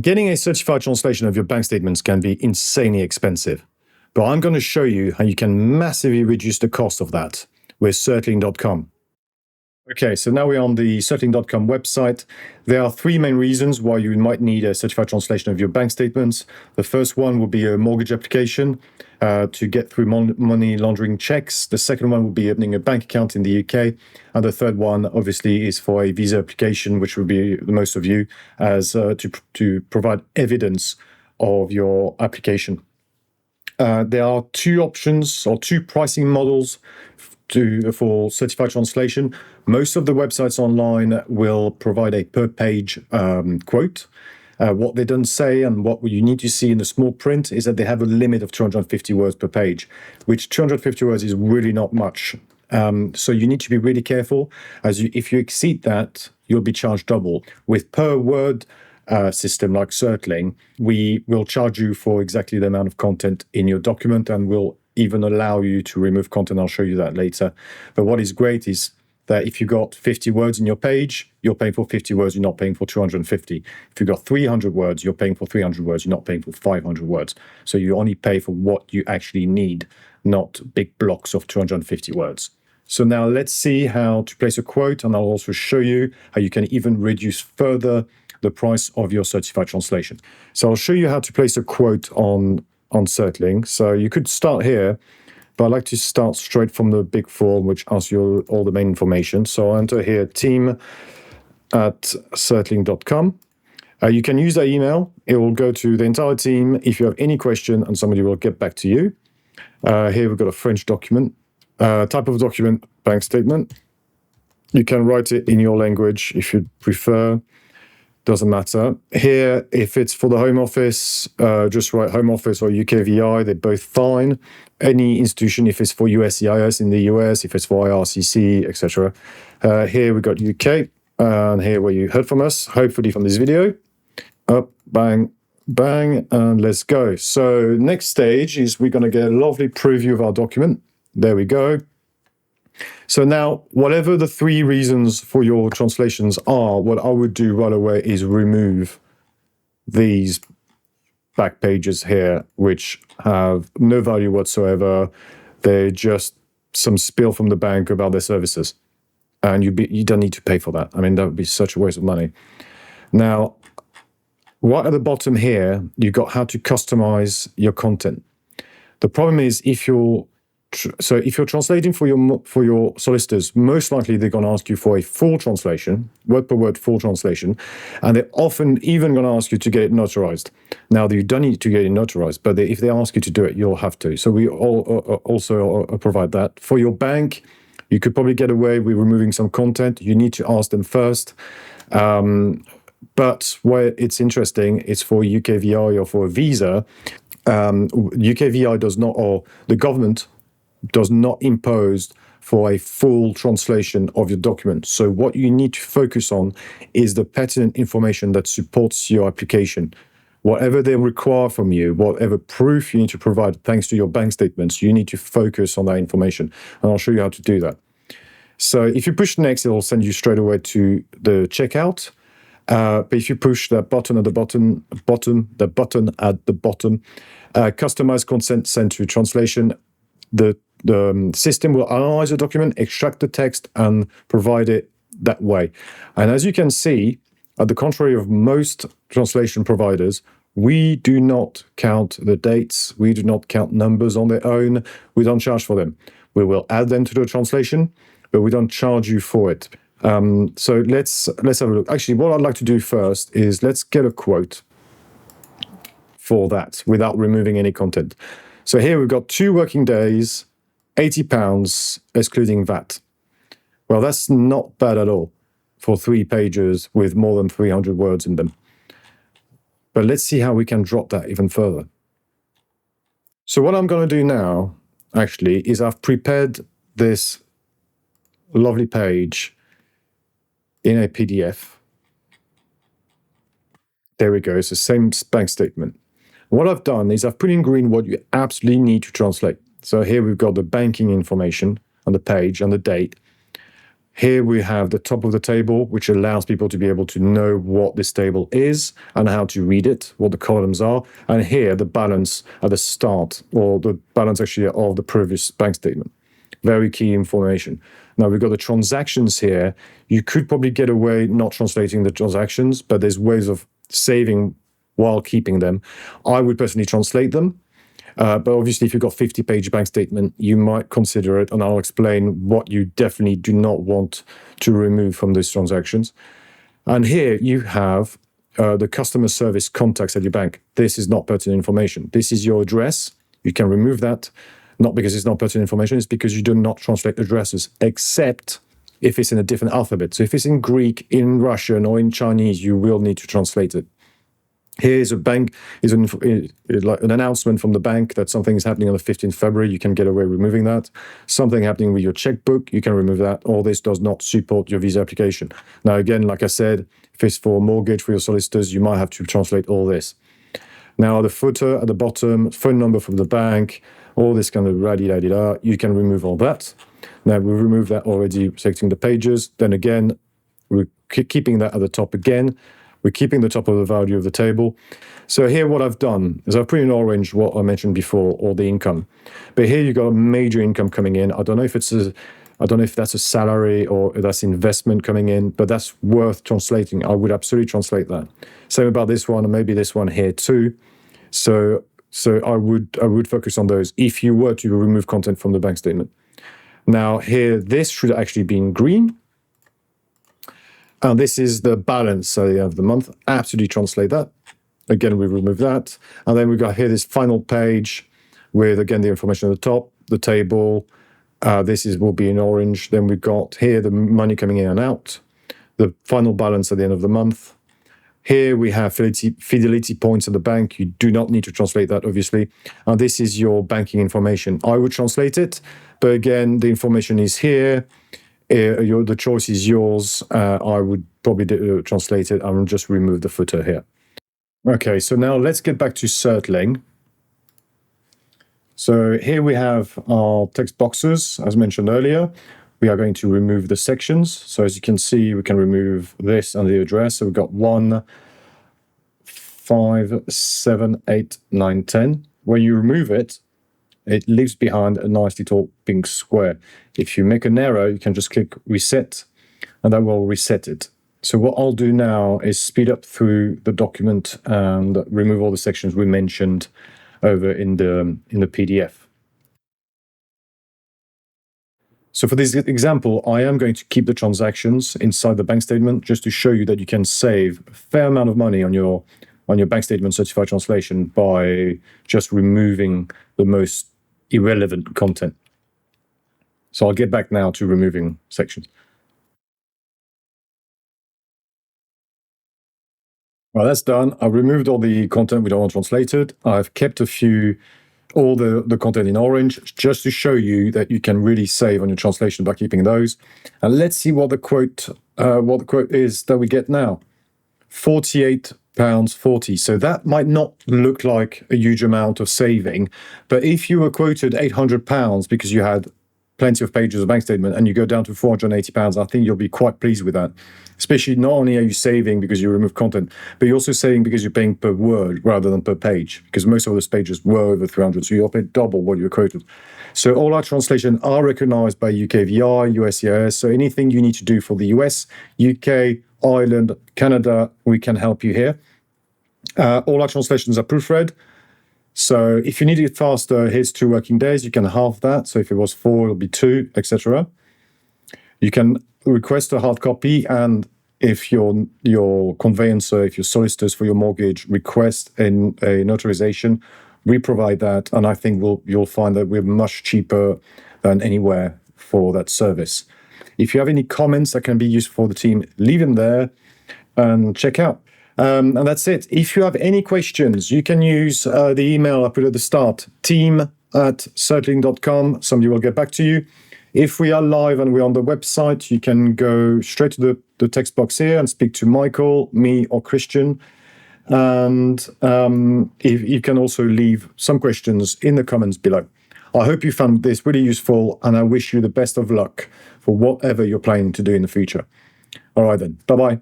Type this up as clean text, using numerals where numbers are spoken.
Getting a certified translation of your bank statements can be insanely expensive, but I'm going to show you how you can massively reduce the cost of that with Certling.com. Okay, so now we're on the Certling.com website. There are three main reasons why you might need a certified translation of your bank statements. The first one would be a mortgage application to get through money laundering checks. The second one would be opening a bank account in the UK. And the third one, obviously, is for a visa application, which would be the most of you, as to provide evidence of your application. There are two options or two pricing models for certified translation. Most of the websites online will provide a per page quote. What they don't say and what you need to see in the small print is that they have a limit of 250 words per page, which 250 words is really not much. So you need to be really careful, as if you exceed that, you'll be charged double. With per word system like Certling, we will charge you for exactly the amount of content in your document, and will even allow you to remove content. I'll show you that later. But what is great is that if you got 50 words in your page, you're paying for 50 words, you're not paying for 250. If you got 300 words, you're paying for 300 words, you're not paying for 500 words. So you only pay for what you actually need, not big blocks of 250 words. So now let's see how to place a quote, and I'll also show you how you can even reduce further the price of your certified translation. So I'll show you how to place a quote on Certling. So you could start here, but I like to start straight from the big form, which asks you all the main information. So I'll enter here team@certling.com. You can use that email. It will go to the entire team if you have any question, and somebody will get back to you. Here we've got a French document. Type of document, bank statement. You can write it in your language if you prefer. Doesn't matter. Here, if it's for the Home Office, just write Home Office or UKVI, they're both fine. Any institution, if it's for USCIS in the US, if it's for IRCC, etc. Here we got UK, and here where you heard from us, hopefully from this video. Up, bang, bang, and let's go. So next stage is we're going to get a lovely preview of our document. There we go. So now, whatever the three reasons for your translations are, what I would do right away is remove these back pages here, which have no value whatsoever. They're just some spiel from the bank about their services. And you don't need to pay for that. I mean, that would be such a waste of money. Now, right at the bottom here, you've got how to customize your content. The problem is if you're translating for your solicitors, most likely they're going to ask you for a full translation, word per word full translation, and they're often even going to ask you to get it notarized. Now, you don't need to get it notarized, but if they ask you to do it, you'll have to. So we also provide that. For your bank, you could probably get away with removing some content. You need to ask them first. But where it's interesting is for UKVI or for a visa, UKVI does not, or the government does not impose for a full translation of your document. So what you need to focus on is the pertinent information that supports your application. Whatever they require from you, whatever proof you need to provide thanks to your bank statements, you need to focus on that information. And I'll show you how to do that. So if you push next, it will send you straight away to the checkout. But if you push that button at the bottom, customize consent send to translation, the system will analyze the document, extract the text, and provide it that way. And as you can see, at the contrary of most translation providers, we do not count the dates. We do not count numbers on their own. We don't charge for them. We will add them to the translation, but we don't charge you for it. So let's have a look. Actually, what I'd like to do first is let's get a quote for that without removing any content. So here we've got 2 working days, £80, excluding VAT. Well, that's not bad at all for 3 pages with more than 300 words in them. But let's see how we can drop that even further. So what I'm going to do now, actually, is I've prepared this lovely page in a PDF. There we go. It's the same bank statement. What I've done is I've put in green what you absolutely need to translate. So here we've got the banking information on the page and the date. Here we have the top of the table, which allows people to be able to know what this table is and how to read it, what the columns are. And here, the balance at the start, or the balance actually of the previous bank statement. Very key information. Now we've got the transactions here. You could probably get away not translating the transactions, but there's ways of saving while keeping them. I would personally translate them. But obviously, if you've got 50-page bank statement, you might consider it, and I'll explain what you definitely do not want to remove from these transactions. And here you have the customer service contacts at your bank. This is not pertinent information. This is your address. You can remove that, not because it's not pertinent information, it's because you do not translate addresses, except if it's in a different alphabet. So if it's in Greek, in Russian, or in Chinese, you will need to translate it. Here's a bank, like an announcement from the bank that something is happening on the 15th February. You can get away removing that. Something happening with your checkbook, you can remove that. All this does not support your visa application. Now, again, like I said, if it's for a mortgage for your solicitors, you might have to translate all this. Now, the footer at the bottom, phone number from the bank, all this kind of ra-di-da-di-da, you can remove all that. Now, we've removed that already, selecting the pages. Then again, we're keeping that at the top again. We're keeping the top of the value of the table. So here what I've done is I've put in orange what I mentioned before, or the income. But here you've got a major income coming in. I don't know if that's a salary or if that's investment coming in, but that's worth translating. I would absolutely translate that. Same about this one, and maybe this one here too. So I would focus on those if you were to remove content from the bank statement. Now here, this should actually be in green. And this is the balance of the month. Absolutely translate that. Again, we remove that. And then we've got here this final page with, again, the information at the top, the table. Will be in orange. Then we've got here the money coming in and out, the final balance at the end of the month. Here we have fidelity points at the bank. You do not need to translate that, obviously. And this is your banking information. I would translate it, but again, the information is here. The choice is yours. I would probably translate it and just remove the footer here. Okay, so now let's get back to Certling. So here we have our text boxes, as mentioned earlier. We are going to remove the sections. So as you can see, we can remove this and the address. So we've got 1, 5, 7, 8, 9, 10. When you remove it, it leaves behind a nice little pink square. If you make an error, you can just click reset, and that will reset it. So what I'll do now is speed up through the document and remove all the sections we mentioned over in the PDF. So for this example, I am going to keep the transactions inside the bank statement just to show you that you can save a fair amount of money on your bank statement certified translation by just removing the most irrelevant content. So I'll get back now to removing sections. Well, that's done. I've removed all the content we don't want translated. I've kept all the content in orange, just to show you that you can really save on your translation by keeping those. And let's see what the quote is that we get now. £48.40. So that might not look like a huge amount of saving, but if you were quoted £800 because you had plenty of pages of bank statement and you go down to £480, I think you'll be quite pleased with that. Especially, not only are you saving because you remove content, but you're also saving because you're paying per word rather than per page, because most of those pages were over 300, so you'll pay double what you're quoted. So all our translations are recognized by UKVI, USCIS, so anything you need to do for the US, UK, Ireland, Canada, we can help you here. All our translations are proofread. So if you need it faster, here's 2 working days. You can halve that. So if it was 4, it'll be 2, etc. You can request a hard copy, and if your conveyancer, if your solicitors for your mortgage request a notarization, we provide that, and I think you'll find that we're much cheaper than anywhere for that service. If you have any comments that can be useful for the team, leave them there and check out. And that's it. If you have any questions, you can use the email I put at the start, team@certling.com. Somebody will get back to you. If we are live and we're on the website, you can go straight to the text box here and speak to Michael, me, or Christian. And if you can also leave some questions in the comments below. I hope you found this really useful, and I wish you the best of luck for whatever you're planning to do in the future. All right then, bye-bye.